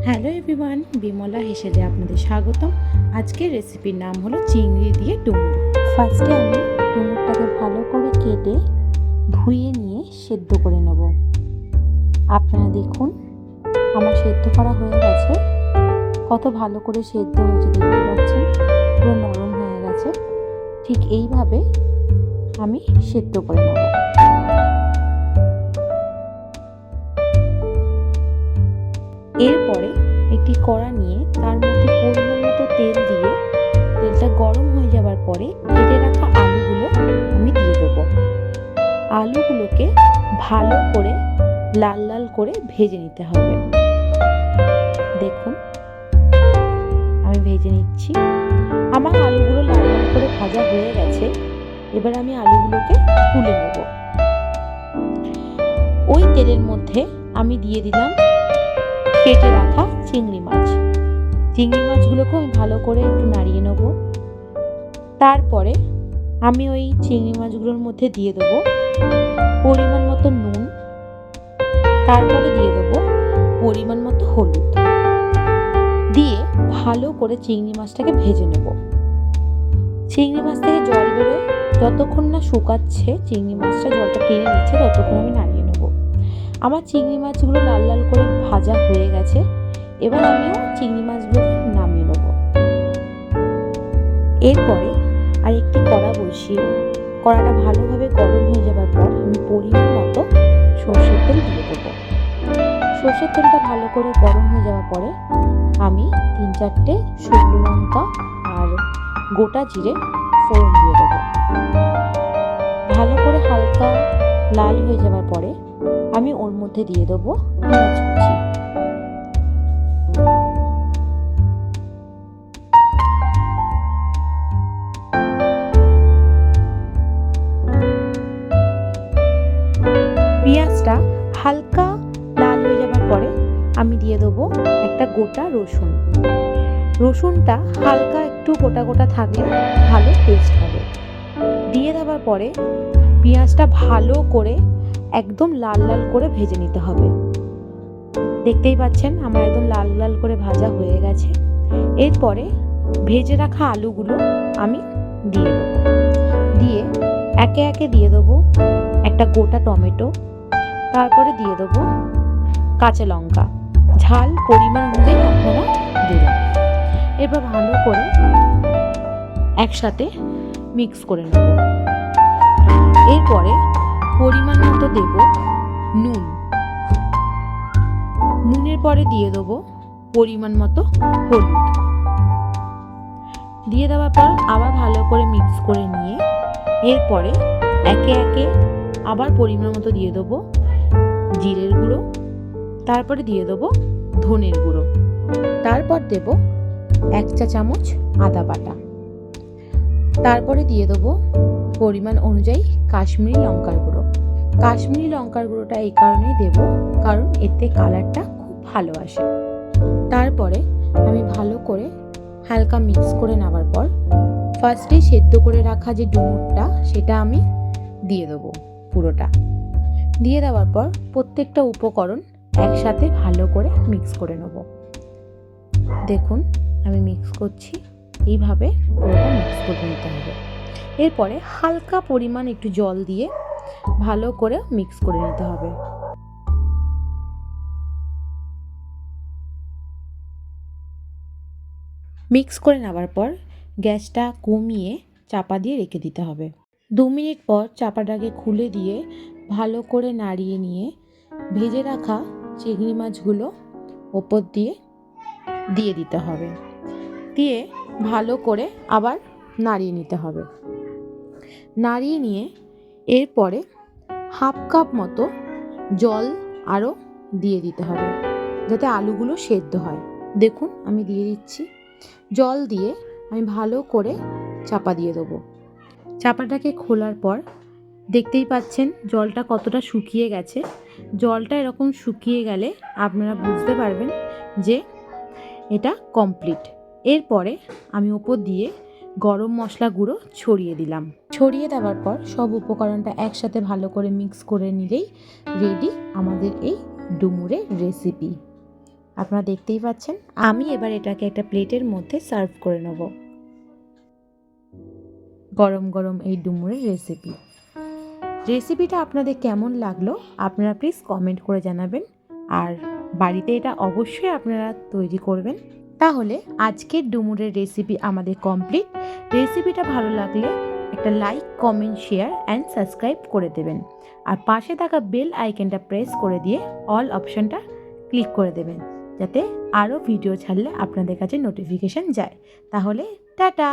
Hello everyone, Bimala হেসেলে আপনাদের স্বাগতম। আজকের রেসিপির নাম হলো চিংড়ি দিয়ে ডুমুর। ফার্স্টে আমি ডুমুরটাকে ভালো করে কেটে ধুয়ে নিয়ে সেদ্ধ করে নেব। আপনারা দেখুন আমার সেদ্ধ করা হয়ে গেছে। কত ভালো করে সেদ্ধ হয়েছে দেখতে পাচ্ছেন, পুরো নরম হয়ে গেছে। ঠিক এইভাবে আমি সেদ্ধ করে নেব। এরপরে একটি কড়া নিয়ে তার মধ্যে পরিমাণ মতো তেল দিয়ে তেলটা গরম হয়ে যাবার পরে কেটে রাখা আলুগুলো আমি দিয়ে দেবো। আলুগুলোকে ভালো করে লাল লাল করে ভেজে নিতে হবে। দেখুন আমি ভেজে নিচ্ছি। আমার আলুগুলো লাল লাল করে ভাজা হয়ে গেছে। এবার আমি আলুগুলোকে তুলে নেব। ওই তেলের মধ্যে আমি দিয়ে দিলাম কেটে রাখা চিংড়ি মাছ। চিংড়ি মাছগুলোকে আমি ভালো করে একটু নাড়িয়ে নেব। তারপরে আমি ওই চিংড়ি মাছগুলোর মধ্যে দিয়ে দেবো পরিমাণ মতো নুন, তারপরে দিয়ে দেবো পরিমাণ মতো হলুদ, দিয়ে ভালো করে চিংড়ি মাছটাকে ভেজে নেব। চিংড়ি মাছ থেকে জল বেরোয়, যতক্ষণ না শুকাচ্ছে চিংড়ি মাছটা জলটা টেনে নিচ্ছে ততক্ষণ আমি নাড়িয়ে নেব। আমার চিংড়ি মাছগুলো লাল লাল করে ভাজা হয়ে গেছে। এবার আমিও চিংড়ি মাছগুলোকে নামিয়ে নেব। এরপরে আরেকটি কড়া বসিয়ে কড়াটা ভালোভাবে গরম হয়ে যাবার পর আমি পরিমাণ মতো সর্ষের তেল দিয়ে দেবো। সর্ষের তেলটা ভালো করে গরম হয়ে যাওয়ার পরে আমি 3-4টে শুকনো লঙ্কা আর গোটা জিরে ফোড়ন দিয়ে দেবো। ভালো করে হালকা লাল হয়ে যাওয়ার পরে আমি ওর মধ্যে দিয়ে দেবো পেঁয়াজ কুচি। পেঁয়াজটা হালকা লাল হয়ে যাবার পরে আমি দিয়ে দেবো একটা গোটা রসুন। রসুনটা হালকা একটু গোটা গোটা থাকলে ভালো টেস্ট হবে। দিয়ে দেওয়ার পরে পেঁয়াজটা ভালো করে একদম লাল লাল করে ভেজে নিতে হবে। দেখতেই পাচ্ছেন আমার একদম লাল লাল করে ভাজা হয়ে গেছে। এরপরে ভেজে রাখা আলুগুলো আমি দিয়ে দেবো। দিয়ে একে একে দিয়ে দেবো একটা গোটা টমেটো, তারপরে দিয়ে দেবো কাঁচা লঙ্কা। ঝাল পরিমাণ অনুযায়ী আপনারা দেবেন। এরপর ভালো করে একসাথে মিক্স করে নেব। এরপরে পরিমাণ মতো দেব নুন। নুনের পরে দিয়ে দেবো পরিমাণ মতো হলুদ। দিয়ে দেওয়ার পর আবার ভালো করে মিক্স করে নিয়ে এরপরে একে একে আবার পরিমাণ মতো দিয়ে দেবো জিরের গুঁড়ো, তারপরে দিয়ে দেবো ধনের গুঁড়ো, তারপর দেব 1 চা চামচ আদা বাটা, তারপরে দিয়ে দেবো পরিমাণ অনুযায়ী কাশ্মীরি লঙ্কার গুঁড়ো। কাশ্মীরি লঙ্কার গুঁড়োটা এই কারণেই দেব কারণ এতে কালারটা খুব ভালো আসে। তারপরে আমি ভালো করে হালকা মিক্স করে নেওয়ার পর ফার্স্টে সেদ্ধ করে রাখা যে ডুমুরটা সেটা আমি দিয়ে দেবো পুরোটা। দিয়ে দেওয়ার পর প্রত্যেকটা উপকরণ একসাথে ভালো করে মিক্স করে নেব। দেখুন আমি মিক্স করছি, এইভাবে পুরোটা মিক্স করে নিতে হবে। এরপরে হালকা পরিমাণ একটু জল দিয়ে ভালো করে মিক্স করে নিতে হবে। মিক্স করে নেওয়ার পর গ্যাসটা কমিয়ে চাপা দিয়ে রেখে দিতে হবে। 2 মিনিট পর চাপাটাকে খুলে দিয়ে ভালো করে নাড়িয়ে নিয়ে ভেজে রাখা চিংড়ি মাছগুলো ওপর দিয়ে দিতে হবে। দিয়ে ভালো করে আবার নাড়িয়ে নিতে হবে। নাড়িয়ে নিয়ে এরপরে 1/2 কাপ মতো জল আরও দিয়ে দিতে হবে যাতে আলুগুলো সেদ্ধ হয়। দেখুন আমি দিয়ে দিচ্ছি। জল দিয়ে আমি ভালো করে চাপা দিয়ে দেবো। চাপাটাকে খোলার পর দেখতেই পাচ্ছেন জলটা কতটা শুকিয়ে গেছে। জলটা এরকম শুকিয়ে গেলে আপনারা বুঝতে পারবেন যে এটা কমপ্লিট। এরপরে আমি ওপর দিয়ে গরম মশলা গুঁড়ো ছড়িয়ে দিলাম। ছড়িয়ে দেওয়ার পর সব উপকরণটা একসাথে ভালো করে মিক্স করে নিলেই রেডি আমাদের এই ডুমুরের রেসিপি। আপনারা দেখতেই পাচ্ছেন। আমি এবার এটাকে একটা প্লেটের মধ্যে সার্ভ করে নেব। গরম গরম এই ডুমুরের রেসিপিটা আপনাদের কেমন লাগলো আপনারা প্লিজ কমেন্ট করে জানাবেন, আর বাড়িতে এটা অবশ্যই আপনারা তৈরি করবেন। তাহলে আজকের ডুমুরের রেসিপি আমাদের কমপ্লিট। রেসিপিটা ভালো লাগলে একটা like, comment, share and subscribe করে দেবেন, আর পাশে থাকা বেল আইকনটা প্রেস করে দিয়ে অল অপশানটা ক্লিক করে দেবেন, যাতে আরও ভিডিও ছাড়লে আপনাদের কাছে নোটিফিকেশান যায়। তাহলে টাটা।